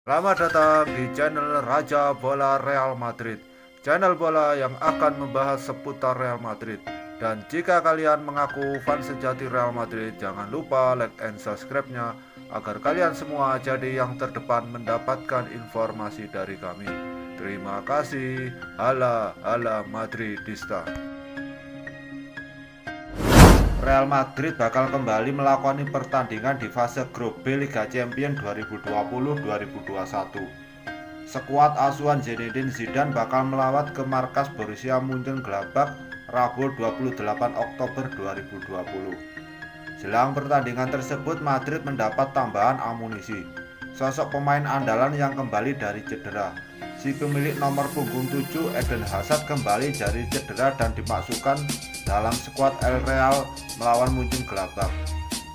Selamat datang di channel Raja Bola Real Madrid, channel bola yang akan membahas seputar Real Madrid. Dan jika kalian mengaku fans sejati Real Madrid, jangan lupa like and subscribe-nya agar kalian semua jadi yang terdepan mendapatkan informasi dari kami. Terima kasih. Hala hala Madridista. Real Madrid bakal kembali melakoni pertandingan di fase grup B Liga Champions 2020-2021. Skuad asuhan Zinedine Zidane bakal melawat ke markas Borussia Mönchengladbach Rabu 28 Oktober 2020. Jelang pertandingan tersebut, Madrid mendapat tambahan amunisi. Sosok pemain andalan yang kembali dari cedera. Si pemilik nomor punggung 7 Eden Hazard kembali dari cedera dan dimasukkan dalam skuad El Real melawan Mönchengladbach.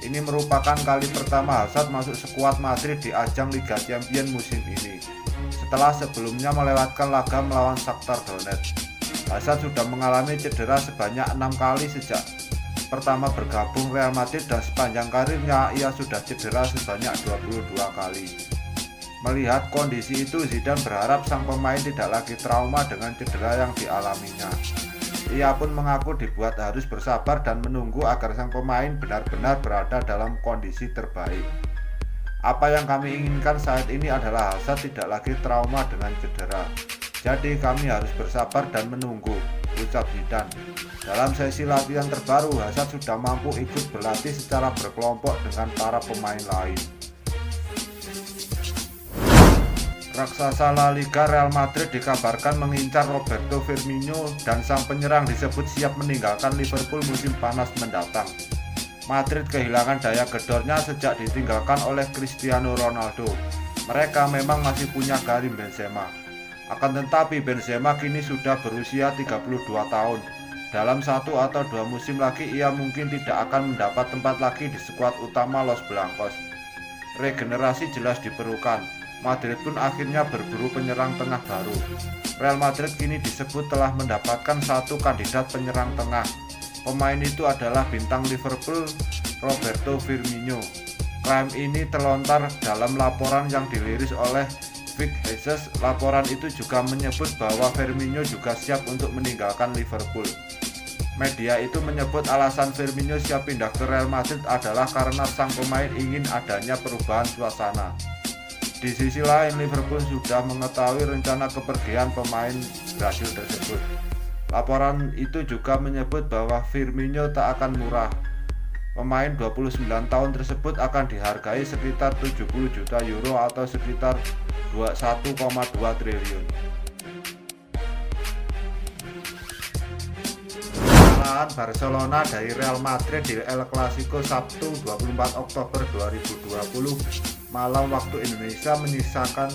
Ini merupakan kali pertama Hazard masuk skuad Madrid di ajang Liga Champions musim ini. Setelah sebelumnya melewatkan laga melawan Shakhtar Donetsk. Hazard sudah mengalami cedera sebanyak 6 kali sejak pertama bergabung Real Madrid dan sepanjang karirnya ia sudah cedera sebanyak 22 kali. Melihat kondisi itu, Zidane berharap sang pemain tidak lagi trauma dengan cedera yang dialaminya. Ia pun mengaku dibuat harus bersabar dan menunggu agar sang pemain benar-benar berada dalam kondisi terbaik. Apa yang kami inginkan saat ini adalah Hazard tidak lagi trauma dengan cedera. Jadi kami harus bersabar dan menunggu, ucap Zidane. Dalam sesi latihan terbaru, Hazard sudah mampu ikut berlatih secara berkelompok dengan para pemain lain. Raksasa La Liga Real Madrid dikabarkan mengincar Roberto Firmino dan sang penyerang disebut siap meninggalkan Liverpool musim panas mendatang. Madrid kehilangan daya gedornya sejak ditinggalkan oleh Cristiano Ronaldo. Mereka memang masih punya Karim Benzema. Akan tetapi Benzema kini sudah berusia 32 tahun. Dalam 1 atau 2 musim lagi ia mungkin tidak akan mendapat tempat lagi di skuad utama Los Blancos. Regenerasi jelas diperlukan. Madrid pun akhirnya berburu penyerang tengah baru. Real Madrid kini disebut telah mendapatkan satu kandidat penyerang tengah. Pemain itu adalah bintang Liverpool Roberto Firmino. Klaim ini terlontar dalam laporan yang dirilis oleh Vic Jesus. Laporan itu juga menyebut bahwa Firmino juga siap untuk meninggalkan Liverpool. Media itu menyebut alasan Firmino siap pindah ke Real Madrid adalah karena sang pemain ingin adanya perubahan suasana. Di sisi lain, Liverpool sudah mengetahui rencana kepergian pemain Brasil tersebut. Laporan itu juga menyebut bahwa Firmino tak akan murah. Pemain 29 tahun tersebut akan dihargai sekitar 70 juta euro atau sekitar 1,2 triliun. Kekalahan Barcelona dari Real Madrid di El Clasico Sabtu 24 Oktober 2020 malam waktu Indonesia menyisakan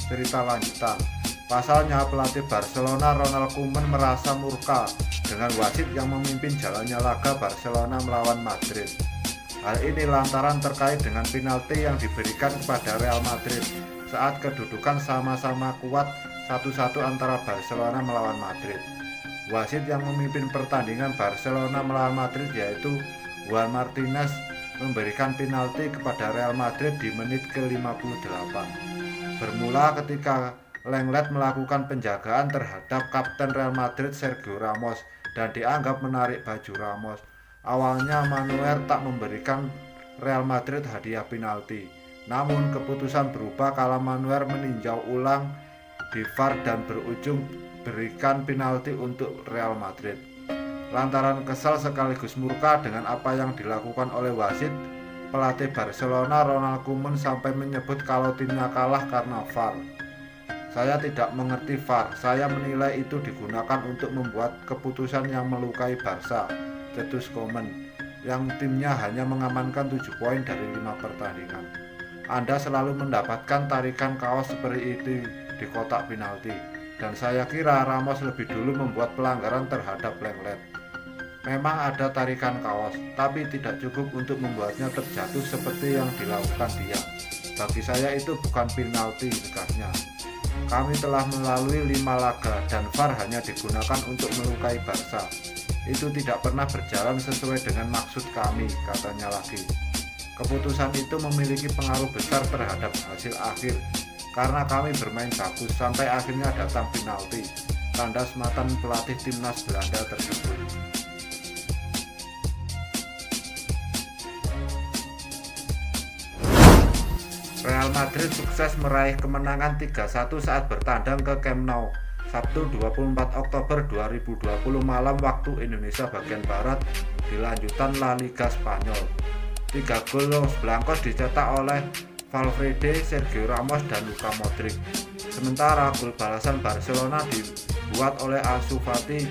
cerita lanjutan. Pasalnya pelatih Barcelona Ronald Koeman merasa murka dengan wasit yang memimpin jalannya laga Barcelona melawan Madrid. Hal ini lantaran terkait dengan penalti yang diberikan kepada Real Madrid saat kedudukan sama-sama kuat 1-1 antara Barcelona melawan Madrid. Wasit yang memimpin pertandingan Barcelona melawan Madrid yaitu Juan Martinez memberikan penalti kepada Real Madrid di menit ke-58. Bermula ketika Lenglet melakukan penjagaan terhadap kapten Real Madrid Sergio Ramos dan dianggap menarik baju Ramos. Awalnya Manuel tak memberikan Real Madrid hadiah penalti. Namun keputusan berubah kala Manuel meninjau ulang di VAR dan berujung berikan penalti untuk Real Madrid. Lantaran kesal sekaligus murka dengan apa yang dilakukan oleh wasit, pelatih Barcelona Ronald Koeman sampai menyebut kalau timnya kalah karena VAR. Saya tidak mengerti VAR, saya menilai itu digunakan untuk membuat keputusan yang melukai Barca, cetus Koeman, yang timnya hanya mengamankan 7 poin dari 5 pertandingan. Anda selalu mendapatkan tarikan kaos seperti itu di kotak penalti, dan saya kira Ramos lebih dulu membuat pelanggaran terhadap Lenglet. Memang ada tarikan kaos, tapi tidak cukup untuk membuatnya terjatuh seperti yang dilakukan dia. Bagi saya itu bukan penalti, tegasnya. Kami telah melalui 5 laga dan VAR hanya digunakan untuk melukai Barca. Itu tidak pernah berjalan sesuai dengan maksud kami, katanya lagi. Keputusan itu memiliki pengaruh besar terhadap hasil akhir. karena kami bermain bagus sampai akhirnya datang penalti, tanda sematan pelatih timnas Belanda tersebut. Real Madrid sukses meraih kemenangan 3-1 saat bertandang ke Camp Nou Sabtu 24 Oktober 2020 malam waktu Indonesia bagian Barat di lanjutan La Liga Spanyol. 3 gol Los Blancos dicetak oleh Valverde, Sergio Ramos, dan Luka Modric. Sementara gol balasan Barcelona dibuat oleh Ansu Fati.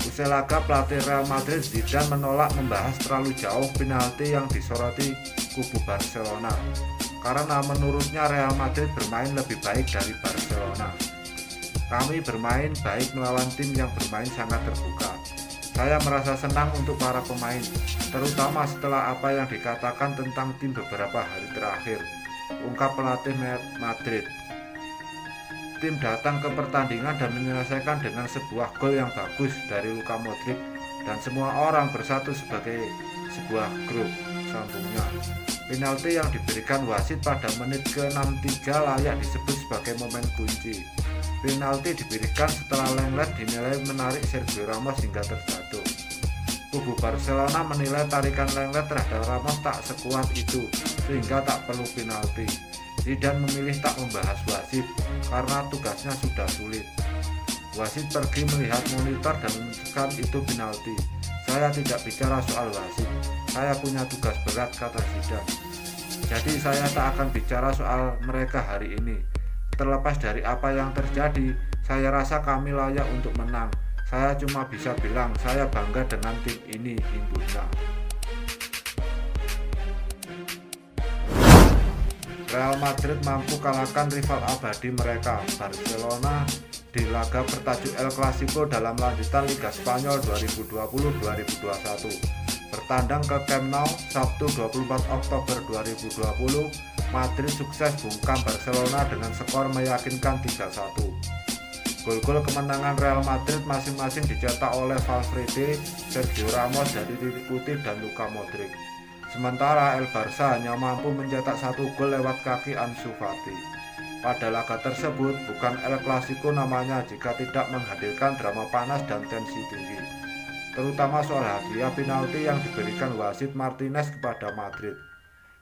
Usai laga, pelatih Real Madrid Zidane menolak membahas terlalu jauh penalti yang disoroti kubu Barcelona, karena menurutnya Real Madrid bermain lebih baik dari Barcelona. Kami bermain baik melawan tim yang bermain sangat terbuka. Saya merasa senang untuk para pemain, terutama setelah apa yang dikatakan tentang tim beberapa hari terakhir, ungkap pelatih Madrid. Tim datang ke pertandingan dan menyelesaikan dengan sebuah gol yang bagus dari Luka Modric, dan semua orang bersatu sebagai sebuah grup, sambungnya. Penalti yang diberikan wasit pada menit ke-63 layak disebut sebagai momen kunci. Penalti diberikan setelah Lenglet dinilai menarik Sergio Ramos hingga terjatuh. Kubu Barcelona menilai tarikan Lenglet terhadap Ramos tak sekuat itu sehingga tak perlu penalti. Zidane memilih tak membahas wasit karena tugasnya sudah sulit. Wasit pergi melihat monitor dan memutuskan itu penalti. Saya tidak bicara soal wasit, saya punya tugas berat, kata Zidane. Jadi saya tak akan bicara soal mereka hari ini. Terlepas dari apa yang terjadi, saya rasa kami layak untuk menang. Saya cuma bisa bilang saya bangga dengan tim ini, imbuhnya. Real Madrid mampu kalahkan rival abadi mereka, Barcelona, di laga bertajuk El Clasico dalam lanjutan Liga Spanyol 2020-2021. Bertandang ke Camp Nou Sabtu 24 Oktober 2020, Madrid sukses bungkam Barcelona dengan skor meyakinkan 3-1. Gol-gol kemenangan Real Madrid masing-masing dicetak oleh Valverde, Sergio Ramos dari titik putih, dan Luka Modric. Sementara El Barça hanya mampu mencetak 1 gol lewat kaki Ansu Fati. Pada laga tersebut bukan El Clasico namanya jika tidak menghadirkan drama panas dan tensi tinggi, terutama soal hadiah penalti yang diberikan wasit Martinez kepada Madrid.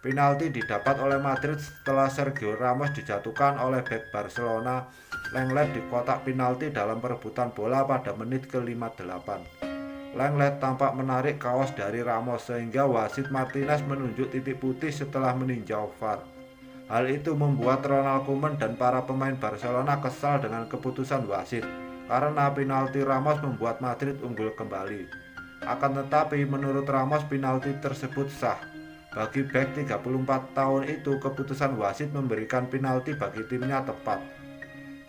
Penalti didapat oleh Madrid setelah Sergio Ramos dijatuhkan oleh bek Barcelona Lenglet di kotak penalti dalam perebutan bola pada menit ke-58. Lenglet tampak menarik kaos dari Ramos sehingga wasit Martinez menunjuk titik putih setelah meninjau VAR. Hal itu membuat Ronald Koeman dan para pemain Barcelona kesal dengan keputusan wasit karena penalti Ramos membuat Madrid unggul kembali. Akan tetapi menurut Ramos penalti tersebut sah. Bagi bek 34 tahun itu, keputusan wasit memberikan penalti bagi timnya tepat.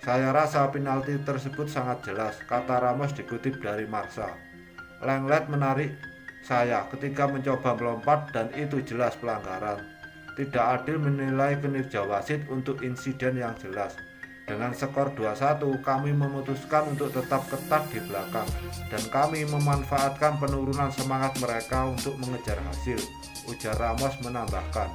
Saya rasa penalti tersebut sangat jelas, kata Ramos dikutip dari Marca. Lenglet menarik saya ketika mencoba melompat dan itu jelas pelanggaran. Tidak adil menilai kinerja wasit untuk insiden yang jelas. Dengan skor 2-1, kami memutuskan untuk tetap ketat di belakang dan kami memanfaatkan penurunan semangat mereka untuk mengejar hasil, ujar Ramos menambahkan.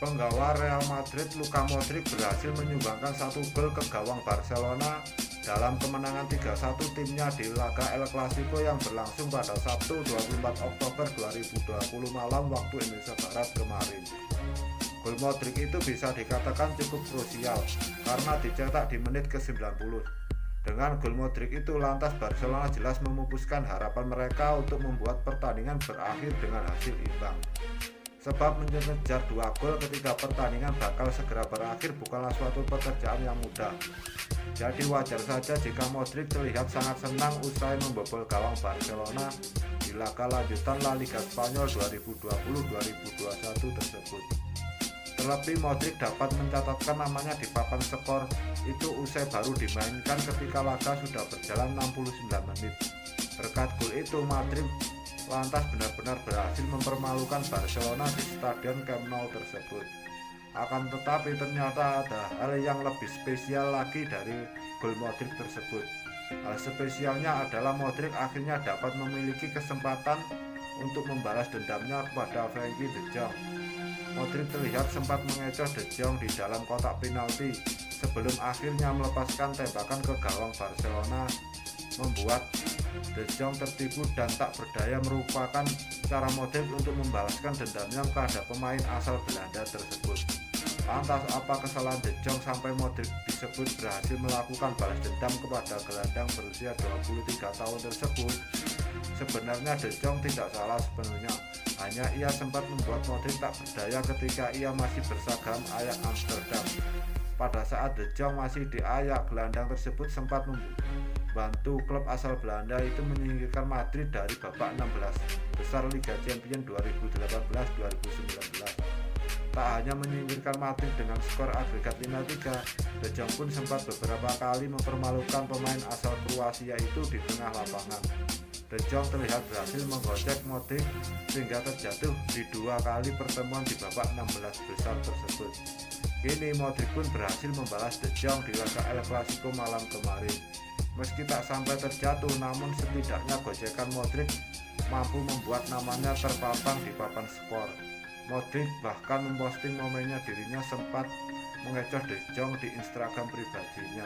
Penggawa Real Madrid Luka Modric berhasil menyumbangkan 1 gol ke gawang Barcelona dalam kemenangan 3-1 timnya di laga El Clasico yang berlangsung pada Sabtu 24 Oktober 2020 malam waktu Indonesia Barat kemarin. Gol Modric itu bisa dikatakan cukup krusial karena dicetak di menit ke-90. Dengan gol Modric itu lantas Barcelona jelas memupuskan harapan mereka untuk membuat pertandingan berakhir dengan hasil imbang. Sebab mengejar 2 gol ketika pertandingan bakal segera berakhir bukanlah suatu pekerjaan yang mudah. Jadi wajar saja jika Modric terlihat sangat senang usai membobol gawang Barcelona di laga lanjutan La Liga Spanyol 2020-2021 tersebut. Terlebih Modric dapat mencatatkan namanya di papan skor itu usai baru dimainkan ketika laga sudah berjalan 69 menit. Berkat gol itu Madrid lantas benar-benar berhasil mempermalukan Barcelona di stadion Camp Nou tersebut. Akan tetapi ternyata ada hal yang lebih spesial lagi dari gol Modric tersebut. Hal spesialnya adalah Modric akhirnya dapat memiliki kesempatan untuk membalas dendamnya kepada Frenkie de Jong. Modric terlihat sempat mengecoh De Jong di dalam kotak penalti sebelum akhirnya melepaskan tembakan ke gawang Barcelona, membuat De Jong tertipu dan tak berdaya. Merupakan cara Modric untuk membalaskan dendamnya kepada pemain asal Belanda tersebut. Lantas apa kesalahan De Jong sampai Modric disebut berhasil melakukan balas dendam kepada gelandang berusia 23 tahun tersebut? Sebenarnya De Jong tidak salah sepenuhnya, hanya ia sempat membuat Modric tak berdaya ketika ia masih berseragam Ajax Amsterdam. Pada saat De Jong masih di Ajax, gelandang tersebut sempat membantu klub asal Belanda itu menyingkirkan Madrid dari babak 16 besar Liga Champions 2018-2019. Tak hanya menyingkirkan Madrid dengan skor agregat 5-3, De Jong pun sempat beberapa kali mempermalukan pemain asal Kroasia itu di tengah lapangan. De Jong terlihat berhasil menggocek Modric sehingga terjatuh di 2 kali pertemuan di babak 16 besar tersebut. Kini Modric pun berhasil membalas De Jong di laga El Clasico malam kemarin. Meski tak sampai terjatuh, namun setidaknya gocekan Modric mampu membuat namanya terpampang di papan skor. Modric bahkan memposting momennya dirinya sempat mengecoh De Jong di Instagram pribadinya.